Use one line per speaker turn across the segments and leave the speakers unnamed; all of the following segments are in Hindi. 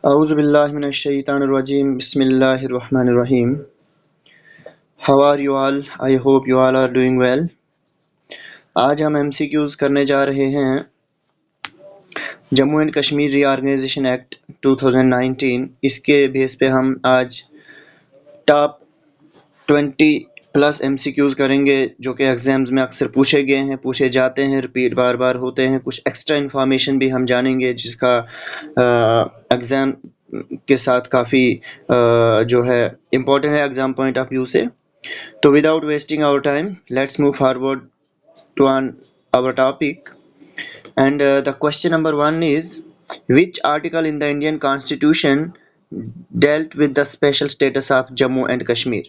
A'udhu billahi minash shaitanir rajim. Bismillahir rahmanir rahim. How are you all? I hope you all are doing well. आज हम MCQs करने जा रहे हैं Jammu and Kashmir reorganisation act 2019। इसके बेस पे हम आज टॉप 20 प्लस MCQs करेंगे जो कि एग्जाम्स में अक्सर पूछे गए हैं, पूछे जाते हैं, रिपीट बार बार होते हैं। कुछ एक्स्ट्रा इन्फॉर्मेशन भी हम जानेंगे जिसका एग्ज़ाम के साथ काफ़ी जो है इम्पोर्टेंट है एग्ज़ाम पॉइंट ऑफ व्यू से। तो without wasting our time let's move forward to our topic and the question number 1 is which article in the Indian Constitution dealt with the special status of Jammu and Kashmir?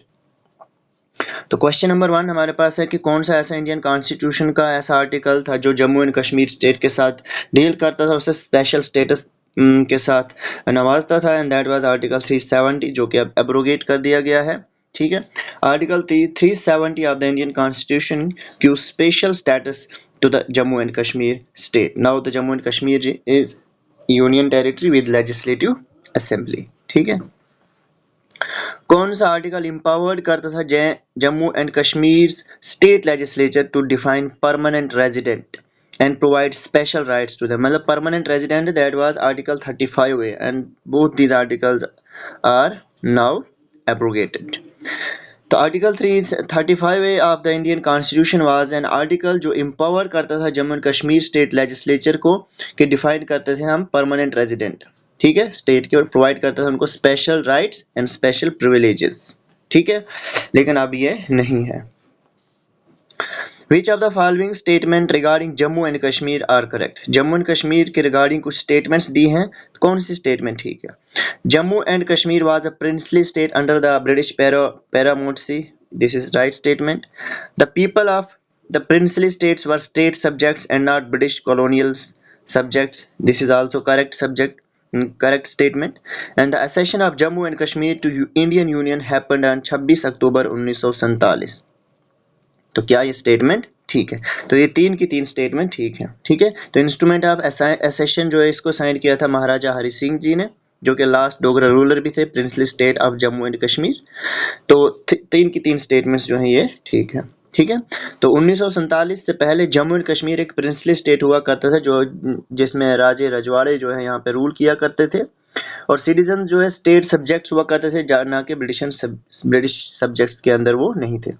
तो क्वेश्चन नंबर 1 हमारे पास है कि कौन सा ऐसा इंडियन कॉन्स्टिट्यूशन का ऐसा आर्टिकल था जो जम्मू एंड कश्मीर स्टेट के साथ डील करता था, उसे स्पेशल स्टेटस के साथ नवाजता था, एंड दैट वाज आर्टिकल 370 जो कि अब एब्रोगेट कर दिया गया है। ठीक है, article 370 of the Indian constitution gives special status to the Jammu and Kashmir state. Now the Jammu and Kashmir is union territory with legislative assembly. ठीक है, कौन सा आर्टिकल इंपावर्ड करता था Jammu and Kashmir state legislature to define permanent resident and provide special rights to them? मतलब permanent resident, that was article 35A and both these articles are now abrogated. तो article 35A of the Indian constitution was an article जो इंपावर करता था Jammu and Kashmir state legislature को कि डिफाइन करते थे हम परमानेंट रेजिडेंट, ठीक है, स्टेट के, और प्रोवाइड करता था उनको special rights and special privileges. ठीक है, लेकिन अब ये नहीं है। Which of the following statement regarding Jammu and Kashmir are correct? Jammu and Kashmir के रिगार्डिंग कुछ स्टेटमेंट्स दी हैं, तो कौन सी स्टेटमेंट ठीक है? Jammu and Kashmir was a princely state under the British paramountcy. This is right statement. The people of the princely states were state subjects and not British colonial subjects. This is also correct statement. And the accession of Jammu and Kashmir to Indian Union happened on 26 अक्टूबर 1947. तो क्या ये स्टेटमेंट ठीक है? तो ये तीन की तीन स्टेटमेंट ठीक है। ठीक है, तो इंस्ट्रूमेंट ऑफ एसेशन जो है इसको साइन किया था महाराजा हरि सिंह जी ने, जो कि लास्ट डोगरा रूलर भी थे, princely state of Jammu and Kashmir. तो तीन की तीन स्टेटमेंट्स जो हैं ये ठीक है। ठीक है, तो 1947 से पहले जम्मू एंड कश्मीर एक प्रिंसली स्टेट हुआ करता था जो जिसमें राजे रजवाड़े जो है यहाँ पे रूल किया करते थे, और सिटीजन जो है स्टेट सब्जेक्ट्स हुआ करते थे, ना कि ब्रिटिश सब्जेक्ट्स के अंदर वो नहीं थे।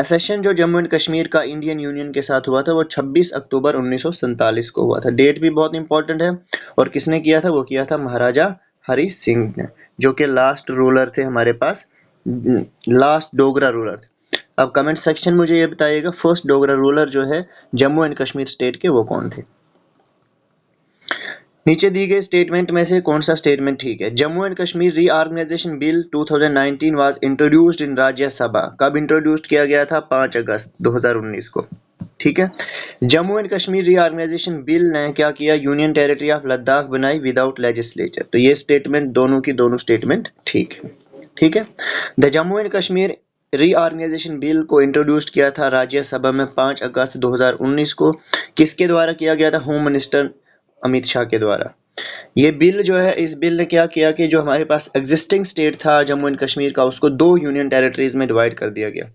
एसेशन जो जम्मू एंड कश्मीर का इंडियन यूनियन के साथ हुआ था वो 26 अक्टूबर 1947 को हुआ था। डेट भी बहुत इंपॉर्टेंट है, और किसने किया था? वो किया था महाराजा हरि सिंह ने, जो कि लास्ट रूलर थे हमारे पास, लास्ट डोगरा रूलर थे। अब कमेंट सेक्शन मुझे ये बताइएगा फर्स्ट डोगरा रूलर जो है जम्मू एंड कश्मीर स्टेट के वो कौन थे? नीचे दी गई स्टेटमेंट में से कौन सा स्टेटमेंट ठीक है? Jammu and Kashmir reorganisation bill 2019 was introduced in Rajya Sabha. कब इंट्रोड्यूस्ड किया गया था? 5 अगस्त 2019 को। ठीक है, Jammu and Kashmir reorganisation bill ने क्या किया? यूनियन टेरिटरी ऑफ लद्दाख बनाई विदाउट लेजिस्लेचर। तो ये स्टेटमेंट दोनों की दोनों स्टेटमेंट ठीक है। ठीक है, the Jammu and Kashmir reorganisation bill को इंट्रोड्यूस किया था राज्यसभा में 5 अगस्त 2019 को। किसके द्वारा किया गया था? होम मिनिस्टर अमित शाह के द्वारा। ये बिल जो है, इस बिल ने क्या किया कि जो हमारे पास एग्जिस्टिंग स्टेट था जम्मू एंड कश्मीर का, उसको दो यूनियन टेरिटरीज में डिवाइड कर दिया गया।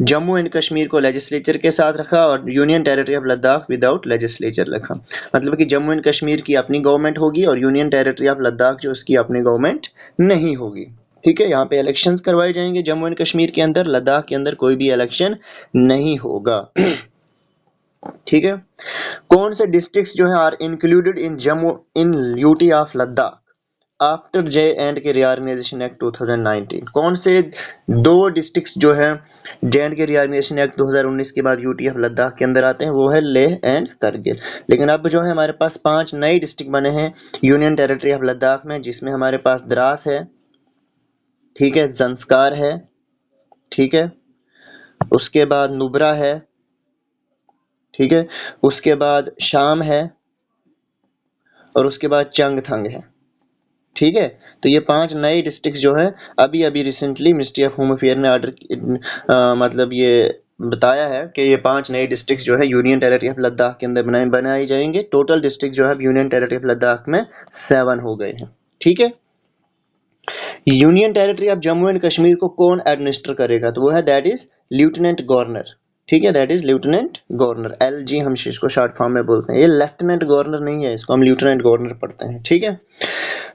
जम्मू एंड कश्मीर को लेजिस्लेचर के साथ रखा और union territory of Ladakh without legislature रखा। मतलब कि जम्मू एंड कश्मीर की अपनी गवर्नमेंट होगी और यूनियन टेरिटरी ऑफ लद्दाख जो उसकी अपनी गवर्नमेंट नहीं होगी। ठीक है, यहाँ पे इलेक्शंस करवाए जाएंगे जम्मू एंड कश्मीर के अंदर, लद्दाख के अंदर कोई भी इलेक्शन नहीं होगा। ठीक है, कौन से डिस्ट्रिक्ट्स जो है are included in Jammu in UT of Ladakh after J and K reorganisation act 2019? कौन से दो डिस्ट्रिक्ट्स जो है J and K reorganisation act 2019 के बाद यूटी ऑफ लद्दाख के अंदर आते हैं? वो है लेह एंड करगिल। लेकिन अब जो है हमारे पास 5 नए डिस्ट्रिक्ट बने हैं यूनियन टेरिटरी ऑफ लद्दाख में, जिसमें हमारे पास द्रास है, ठीक है, जंस्कार है, ठीक है, उसके बाद नुब्रा है, ठीक है, उसके बाद शाम है, और उसके बाद चंगथंग है। ठीक है, तो ये 5 नए डिस्ट्रिक्ट जो है अभी अभी recently ministry of home affair ने मतलब ये बताया है कि ये 5 नए डिस्ट्रिक्ट जो है यूनियन टेरिटरी ऑफ लद्दाख के अंदर बनाए जाएंगे। टोटल डिस्ट्रिक्ट जो है यूनियन टेरिटरी ऑफ लद्दाख में 7 हो गए हैं। ठीक है, union territory of Jammu and Kashmir को कौन एडमिनिस्टर करेगा, तो वो है दैट इज लेफ्टिनेंट गवर्नर। ठीक है, that is lieutenant governor, LG हम इसको शॉर्ट फॉर्म में बोलते हैं। ये लेफ्टिनेंट गवर्नर नहीं है, इसको हम लेफ्टिनेंट गवर्नर पढ़ते हैं। ठीक है,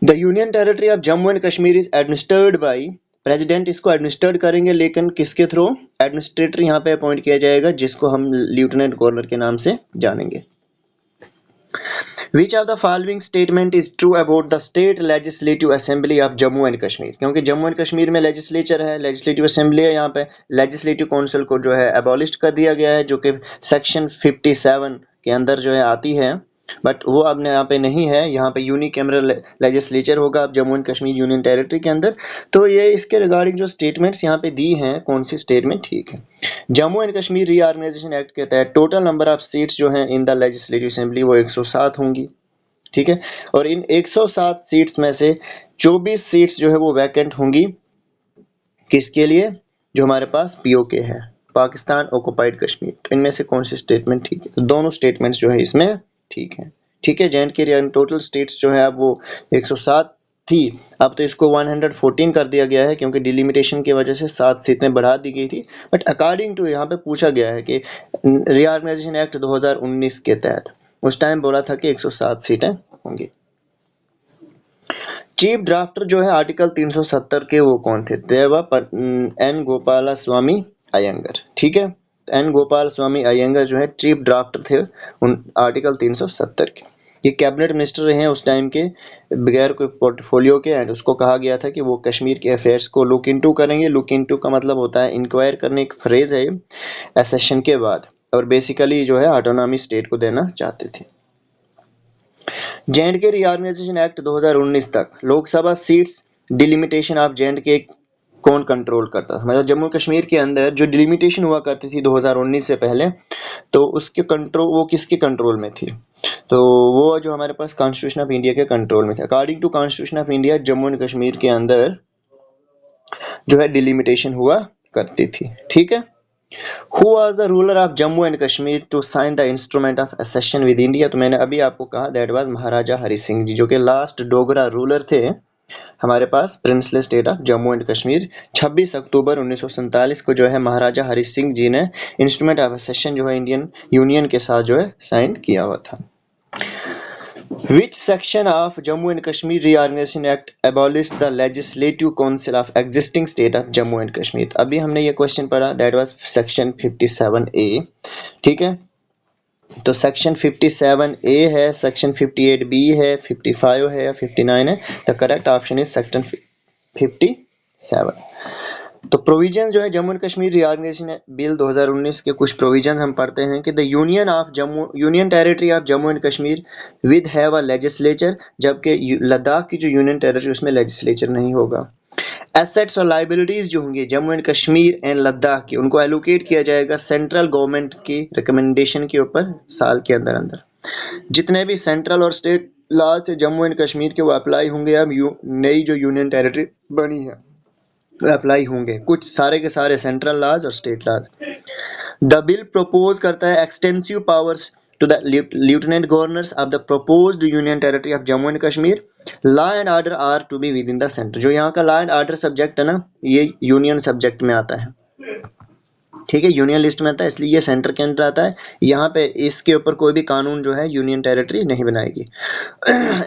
the union territory of Jammu and Kashmir is administered by president, इसको एडमिनिस्टर्ड करेंगे लेकिन किसके थ्रू, एडमिनिस्ट्रेटर यहाँ पे अपॉइंट किया जाएगा जिसको हम लेफ्टिनेंट गवर्नर के नाम से जानेंगे। Which of the following statement is true about the state legislative assembly of Jammu and Kashmir? क्योंकि जम्मू एंड कश्मीर में लेजिस्लेचर है, लेजिस्लेटिव असेंबली है, यहाँ पे लेजिस्लेटिव काउंसिल को जो है एबॉलिश कर दिया गया है, जो कि सेक्शन 57 के अंदर जो है आती है, बट वो अब यहाँ पे नहीं है। यहाँ पे यूनिकैमरल लेजिस्लेचर होगा अब Jammu and Kashmir union territory के अंदर। तो ये इसके रिगार्डिंग जो स्टेटमेंट्स यहाँ पे दी हैं, कौन सी स्टेटमेंट ठीक है। Jammu and Kashmir reorganisation act के तहत टोटल नंबर ऑफ सीट्स जो हैं इन द लेजिस्लेटिव असेंबली वो 107 होंगी। ठीक है, और इन 107 सीट्स में से 24 सीट्स जो है वो वैकेंट होंगी, किसके लिए, जो हमारे पास पीओके है, पाकिस्तान ऑक्युपाइड कश्मीर। तो इनमें से कौन सी स्टेटमेंट ठीक है, तो दोनों स्टेटमेंट्स जो है इसमें ठीक है। ठीक है, जेएंड के टोटल स्टेट्स जो है अब वो 107 थी, अब तो इसको 114 कर दिया गया है क्योंकि डिलिमिटेशन की वजह से 7 सीटें बढ़ा दी गई थी। बट अकॉर्डिंग टू यहाँ पे पूछा गया है कि रीऑर्गेनाइजेशन एक्ट 2019 के तहत उस टाइम बोला था कि 107 सीटें होंगी। चीफ ड्राफ्टर जो है आर्टिकल 370 के वो कौन थे, देवा एन गोपाला स्वामी अयंगर। ठीक है, एन गोपाल स्वामी अयंगर जो है चीफ ड्राफ्टर थे उन आर्टिकल 370 के। ये कैबिनेट मिनिस्टर रहे हैं उस टाइम के, बगैर कोई पोर्टफोलियो के, एंड उसको कहा गया था कि वो कश्मीर के अफेयर्स को लुक इनटू करेंगे। लुक इनटू का मतलब होता है इंक्वायर करने, एक फ्रेज है एसेशन के बाद, और बेसिकली जो है ऑटोनॉमी स्टेट को देना चाहते थे। जे.एंड.के रीऑर्गेनाइजेशन एक्ट 2019 तक Lok Sabha seats delimitation of J&K कौन कंट्रोल करता था, मतलब जम्मू कश्मीर के अंदर जो डिलिमिटेशन हुआ करती थी 2019 से पहले, तो उसके कंट्रोल वो किसके कंट्रोल में थी, तो वो जो हमारे पास कॉन्स्टिट्यूशन ऑफ इंडिया के कंट्रोल में थे। According to constitution of India Jammu and Kashmir के अंदर जो है डिलिमिटेशन हुआ करती थी। ठीक है, Who was the ruler of Jammu and Kashmir to sign the instrument of accession with India? तो मैंने अभी आपको कहा दैट वाज महाराजा हरि सिंह जी, जो कि लास्ट डोगरा रूलर थे हमारे पास princely state of Jammu and Kashmir. 26 अक्टूबर 1947 को जो है महाराजा हरि सिंह जी ने इंस्ट्रूमेंट ऑफ accession जो है इंडियन यूनियन के साथ जो है साइन किया हुआ था। Which section of Jammu and Kashmir Reorganization Act abolished the Legislative Council of existing state of Jammu and Kashmir? अभी हमने ये क्वेश्चन पढ़ा, that was section 57A। ठीक है, तो सेक्शन 57A है, सेक्शन 58B है, 55 है या 59 है, the correct option is section 57। तो प्रोविजन जो है Jammu and Kashmir reorganisation bill 2019 के कुछ प्रोविजन हम पढ़ते हैं कि the union territory of Jammu and Kashmir with have a legislature, जबकि लद्दाख की जो यूनियन टेरिटरी उसमें लेजिस्लेचर नहीं होगा। एसेट्स और लाइबिलिटीज जो होंगे जम्मू एंड कश्मीर एंड लद्दाख की, उनको एलोकेट किया जाएगा सेंट्रल गवर्नमेंट की रिकमेंडेशन के ऊपर साल के अंदर अंदर। जितने भी सेंट्रल और स्टेट लॉज थे जम्मू एंड कश्मीर के वो अप्लाई होंगे, अब नई जो यूनियन टेरिटरी बनी है अप्लाई होंगे, कुछ सारे के सारे सेंट्रल लॉज और state laws. The bill propose करता है extensive powers to the lieutenant governors of the proposed union territory of Jammu and Kashmir. Law and order are to be within the center. जो यहाँ का लॉ एंड ऑर्डर सब्जेक्ट है ना, ये यूनियन सब्जेक्ट में आता है। ठीक है, यूनियन लिस्ट में आता है, इसलिए ये सेंटर के अंदर आता है। यहाँ पे इसके ऊपर कोई भी कानून जो है यूनियन टेरिटरी नहीं बनाएगी।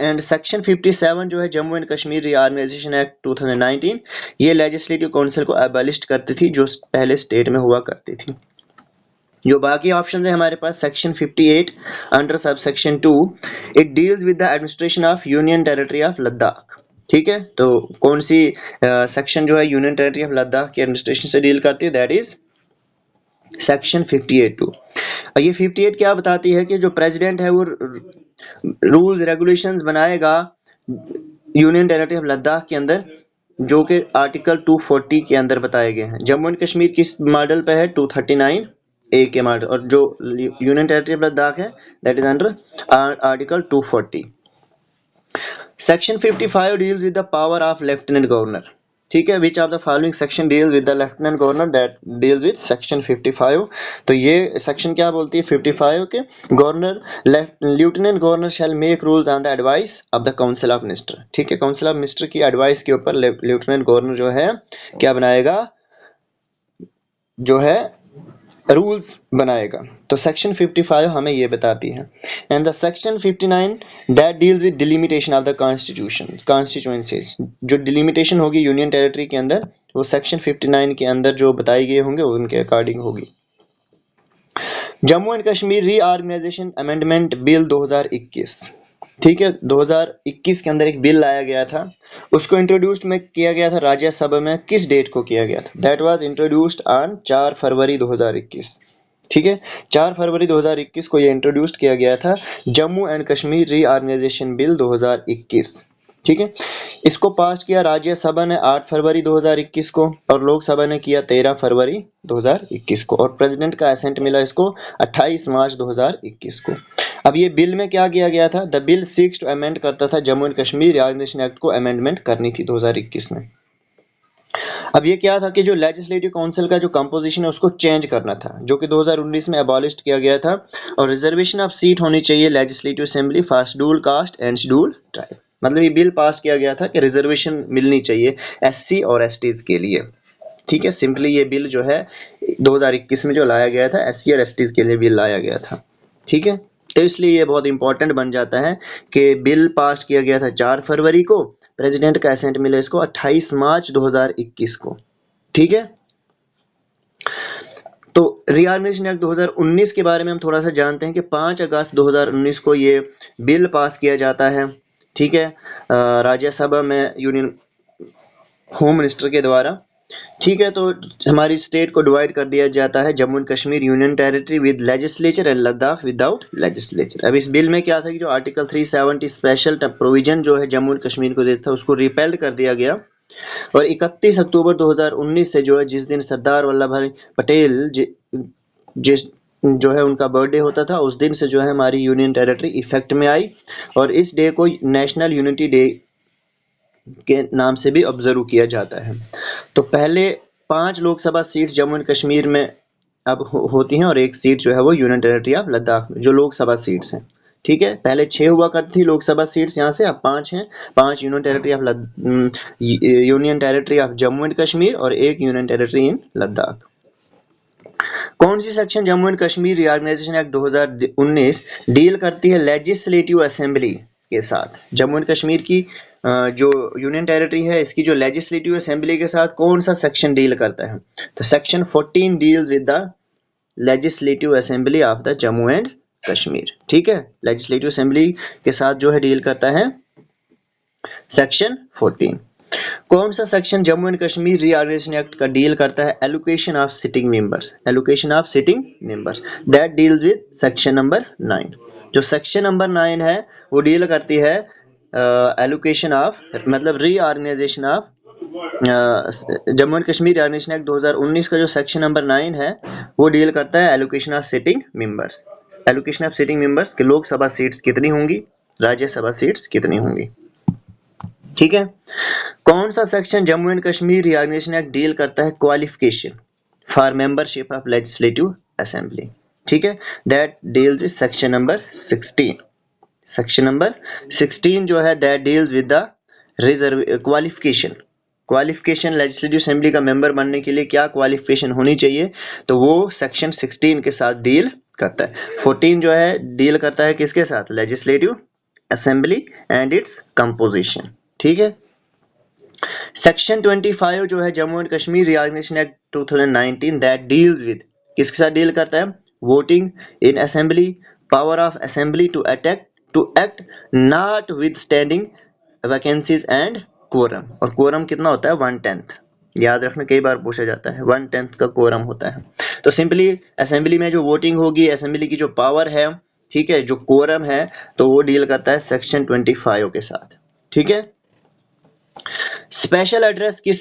एंड सेक्शन 57 जो है Jammu and Kashmir reorganisation act 2019, ये लेजिस्लेटिव काउंसिल को एबॉलिश करती थी जो पहले स्टेट में हुआ करती थी। जो बाकी ऑप्शन है हमारे पास, section 58 under sub section 2 it deals with the administration of union territory of Ladakh. ठीक है, तो कौन सी सेक्शन जो है यूनियन टेरिटरी ऑफ लद्दाख की एडमिनिस्ट्रेशन से डील करती है, दैट इज सेक्शन 58(2). ये 58 क्या बताती है कि जो प्रेसिडेंट है वो रूल्स रेगुलेशंस बनाएगा यूनियन टेरिटरी ऑफ लद्दाख के अंदर, जो कि आर्टिकल 240 के अंदर बताए गए हैं। जम्मू एंड कश्मीर किस मॉडल पे है, 239A के मॉडल, और जो यूनियन टेरिटरी ऑफ लद्दाख है that is under article 240। Section 55 deals with the power of lieutenant governor. ठीक है, which of the following section deal with the lieutenant governor, that deals with section 55। तो ये सेक्शन क्या बोलती है 55 के, governor lieutenant governor shell make rules on the advice of the council of minister. ठीक है, काउंसिल ऑफ मिनिस्टर की एडवाइस के ऊपर लेफ्टिनेंट गवर्नर जो है क्या बनाएगा, जो है रूल्स बनाएगा। तो सेक्शन 55 हमें ये बताती है। And the section 59 that deals with delimitation of the constitution constituencies, जो डिलिमिटेशन होगी यूनियन टेरिटरी के अंदर वो सेक्शन 59 के अंदर जो बताए गए होंगे उनके अकॉर्डिंग होगी। Jammu and Kashmir reorganisation amendment bill 2021, ठीक है, 2021 के अंदर एक बिल लाया गया था, उसको इंट्रोड्यूस में किया गया था राज्यसभा में, किस डेट को किया गया था, दैट वाज इंट्रोड्यूस्ड ऑन 4 फरवरी 2021। ठीक है, 4 फरवरी 2021 को ये इंट्रोड्यूस किया गया था, Jammu and Kashmir reorganisation bill 2021। ठीक है, इसको पास किया राज्यसभा ने 8 फरवरी 2021 को और लोकसभा ने किया 13 फरवरी 2021 को, और प्रेसिडेंट का असेंट मिला इसको 28 मार्च 2021 को। अब ये बिल में क्या किया गया था, the bill seeks to amend करता था Jammu and Kashmir reorganisation act को अमेंडमेंट करनी थी 2021 में। अब ये क्या था कि जो लेजिस्लेटिव काउंसिल का जो कंपोजिशन है उसको चेंज करना था, जो कि 2019 में अबॉलिश किया गया था, और रिजर्वेशन ऑफ सीट होनी चाहिए legislative assembly for scheduled caste and scheduled tribe. मतलब ये बिल पास किया गया था कि रिजर्वेशन मिलनी चाहिए एससी और एसटीज के लिए। ठीक है, सिंपली ये बिल जो है 2021 में जो लाया गया था एससी और एसटीज के लिए बिल लाया गया था। ठीक है, तो इसलिए ये बहुत इंपॉर्टेंट बन जाता है कि बिल पास किया गया था 4 फरवरी को, प्रेसिडेंट का असेंट मिला इसको 28 मार्च 2021 को। ठीक है, तो रीऑर्गेनाइजेशन एक्ट 2019 के बारे में हम थोड़ा सा जानते हैं कि 5 अगस्त 2019 को ये बिल पास किया जाता है। ठीक है, राज्यसभा में यूनियन होम मिनिस्टर के द्वारा। ठीक है, तो हमारी स्टेट को डिवाइड कर दिया जाता है, Jammu and Kashmir union territory with legislature and Ladakh without legislature. अब इस बिल में क्या था कि जो आर्टिकल 370 स्पेशल प्रोविजन जो है जम्मू एंड कश्मीर को देता था उसको रिपेल्ड कर दिया गया, और 31 अक्टूबर 2019 से जो है जिस दिन सरदार वल्लभ भाई पटेल जिस जो है उनका बर्थडे होता था उस दिन से जो है हमारी यूनियन टेरिटरी इफेक्ट में आई, और इस डे को नेशनल यूनिटी डे के नाम से भी ऑब्जर्व किया जाता है। तो पहले 5 लोकसभा सीट जम्मू एंड कश्मीर में अब होती हैं, और एक सीट जो है वो यूनियन टेरिटरी ऑफ लद्दाख में, जो लोकसभा सीट्स हैं। ठीक है, पहले 6 हुआ करती थी लोकसभा सीट्स यहाँ से, अब 5 हैं, 5 union territory of Jammu and Kashmir और 1 यूनियन टेरिटरी इन लद्दाख। कौन सी section Jammu and Kashmir reorganisation act 2019 deal करती है लेजिस्लेटिव असेंबली के साथ? जम्मू एंड कश्मीर की जो यूनियन टेरिटरी है इसकी जो लेजिस्लेटिव असेंबली के साथ कौन सा सेक्शन डील करता है? तो section 14 deals with the legislative assembly of the Jammu and Kashmir. ठीक है, लेजिस्लेटिव असेंबली के साथ जो है डील करता है सेक्शन 14। कौन सा section Jammu and Kashmir reorganisation act का डील करता है? Allocation of sitting members, allocation of sitting members, that deals with section number 9। जो सेक्शन नंबर 9 है वो डील करती है एलोकेशन ऑफ, मतलब reorganisation of Jammu and Kashmir reorganisation act 2019 का जो सेक्शन नंबर 9 है वो डील करता है allocation of sitting members. Allocation of sitting members के लोकसभा सीट्स कितनी होंगी, राज्यसभा सीट्स कितनी होंगी। ठीक है, कौन सा section Jammu and Kashmir reorganisation act deal करता है qualification for membership of legislative assembly? ठीक है, that deals with section number 16। Section number 16 जो है that deals with the reserve qualification legislative assembly का मेंबर बनने के लिए क्या क्वालिफिकेशन होनी चाहिए, तो वो सेक्शन 16 के साथ डील करता है। 14 जो है डील करता है किसके साथ? Legislative assembly and its composition. ठीक है, सेक्शन 25 जो है Jammu and Kashmir reorganisation act 2019 that deals with, किसके साथ डील करता है? Voting in assembly, power of assembly to act notwithstanding vacancies and quorum. और कोरम कितना होता है? 1/10। याद रखना, कई बार पूछा जाता है, 1/10 का कोरम होता है। तो सिंपली असेंबली में जो वोटिंग होगी, असेंबली की जो पावर है, ठीक है, जो कोरम है, तो वो डील करता है सेक्शन 25 के साथ। ठीक है, स्पेशल एड्रेस किस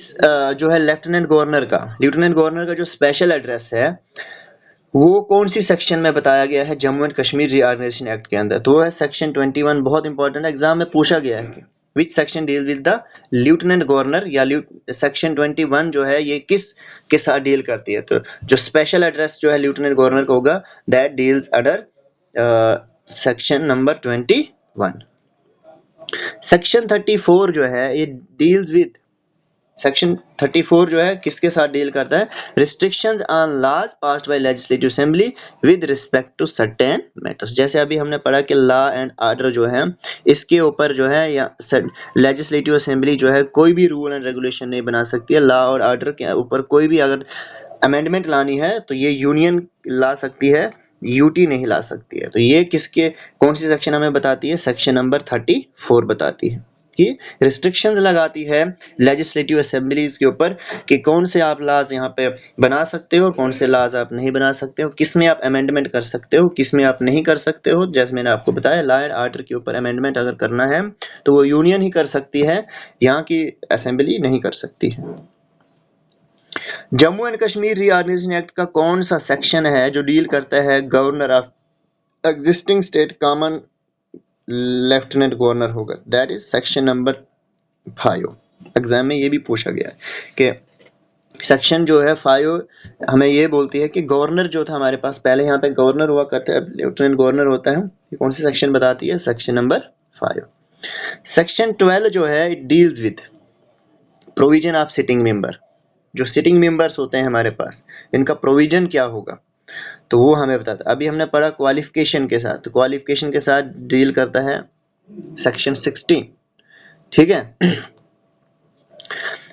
जो है लेफ्टिनेंट गवर्नर का जो स्पेशल एड्रेस है वो कौन सी सेक्शन में बताया गया है Jammu and Kashmir reorganisation act के अंदर? तो वो है सेक्शन 21। बहुत इंपॉर्टेंट, एग्जाम में पूछा गया है कि which section deal with the lieutenant governor, या सेक्शन 21 जो है ये किस के साथ डील करती है? तो जो स्पेशल एड्रेस जो है लेफ्टिनेंट गवर्नर का होगा, that deals under section number 21। Section 34 जो है ये डील्स विद, सेक्शन 34 जो है किसके साथ डील करता है? Restrictions on laws passed by legislative assembly with respect to certain matters. जैसे अभी हमने पढ़ा कि लॉ एंड ऑर्डर जो है इसके ऊपर जो है या लेजिस्लेटिव असेंबली जो है कोई भी रूल एंड रेगुलेशन नहीं बना सकती है। लॉ और ऑर्डर के ऊपर कोई भी अगर अमेंडमेंट लानी है तो ये यूनियन ला सकती है, यूटी नहीं ला सकती है। तो ये किसके कौन सी सेक्शन हमें बताती है? सेक्शन नंबर 34 बताती है कि रिस्ट्रिक्शंस लगाती है लेजिस्लेटिव असेंबलीज के ऊपर कि कौन से आप लॉज यहाँ पे बना सकते हो, कौन से लॉज आप नहीं बना सकते हो, किस में आप अमेंडमेंट कर सकते हो, किस में आप नहीं कर सकते हो। जैसे मैंने आपको बताया लॉ एंड ऑर्डर के ऊपर अमेंडमेंट अगर करना है तो वो यूनियन ही कर सकती है, यहाँ की असेंबली नहीं कर सकती है। Jammu and Kashmir reorganisation act का कौन सा सेक्शन है जो डील करता है governor of existing state common lieutenant governor होगा? That is section number 5। Exam में ये भी पूछा गया है कि सेक्शन जो है 5 हमें ये बोलती है कि गवर्नर जो था हमारे पास पहले यहाँ पे गवर्नर हुआ करता है, लेफ्टिनेंट गवर्नर होता है, ये कौन सी सेक्शन बताती है? Section number 5। सेक्शन 12 जो है it deals with provision of sitting member. जो सिटिंग मेंबर्स होते हैं हमारे पास इनका प्रोविजन क्या होगा तो वो हमें बताता है। अभी हमने पढ़ा क्वालिफिकेशन के साथ, तो क्वालिफिकेशन के साथ डील करता है सेक्शन 16। ठीक है।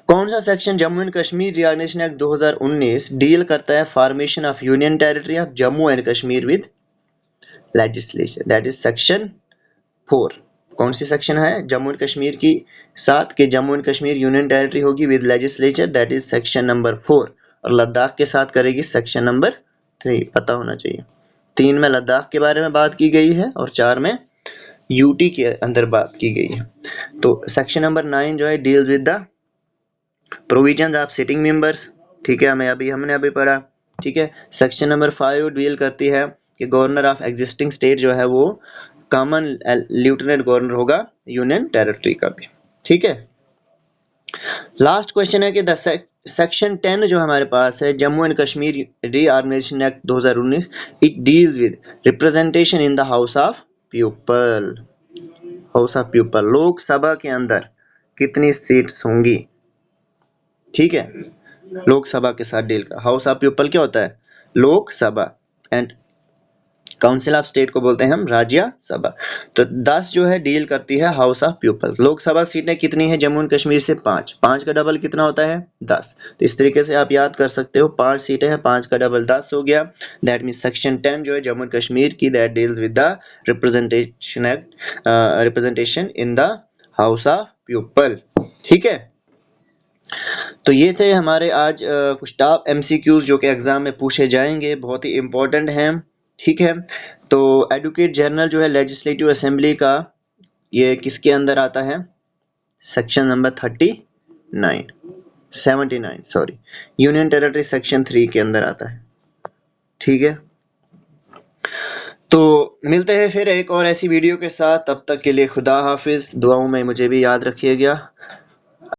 कौन सा section Jammu and Kashmir reorganisation act 2019 deal करता है formation of union territory of Jammu and Kashmir with legislature? That is section 4। कौन सी सेक्शन है जम्मू एंड कश्मीर की साथ के Jammu and Kashmir union territory होगी with legislature? That is section number 4। और लद्दाख के साथ करेगी सेक्शन नंबर 3, पता होना चाहिए। 3 में लद्दाख के बारे में बात की गई है और 4 में यूटी के अंदर बात की गई है। तो सेक्शन नंबर 9 जो है deals with the provisions of sitting members. ठीक है, हमने अभी पढ़ा। ठीक है। सेक्शन नंबर 5 डील करती है कि गवर्नर ऑफ एग्जिस्टिंग स्टेट जो है वो कॉमन लेफ्टिनेंट गवर्नर होगा यूनियन टेरिटरी का भी। ठीक है। लास्ट क्वेश्चन है कि सेक्शन 10 जो हमारे पास है Jammu and Kashmir reorganisation act 2019 it deals with representation in the house of people. House of people Lok Sabha के अंदर कितनी सीट्स होंगी? ठीक है, लोकसभा के साथ डील का। हाउस ऑफ पीपल क्या होता है? Lok Sabha. And council of state को बोलते हैं हम राज्यसभा। तो 10 जो है डील करती है हाउस ऑफ पीपल। लोकसभा सीटें कितनी है जम्मू एंड कश्मीर से? 5। 5 का डबल कितना होता है? 10। तो इस तरीके से आप याद कर सकते हो, 5 सीटें हैं, 5 का डबल 10 हो गया। दैट मीन सेक्शन 10 जो है जम्मू एंड कश्मीर की that deals with the representation act, representation in the house of people. ठीक है। तो ये थे हमारे आज कुछ टॉप एमसीक्यूज जो कि एग्जाम में पूछे जाएंगे, बहुत ही इंपॉर्टेंट हैं। ठीक है। तो एडवोकेट जनरल जो है लेजिस्लेटिव असेंबली का, ये किसके अंदर आता है? Section number 79 sorry, union territory section 3 के अंदर आता है। ठीक है। तो मिलते हैं फिर एक और ऐसी वीडियो के साथ, तब तक के लिए खुदा हाफिज। दुआओं में मुझे भी याद रखिएगा।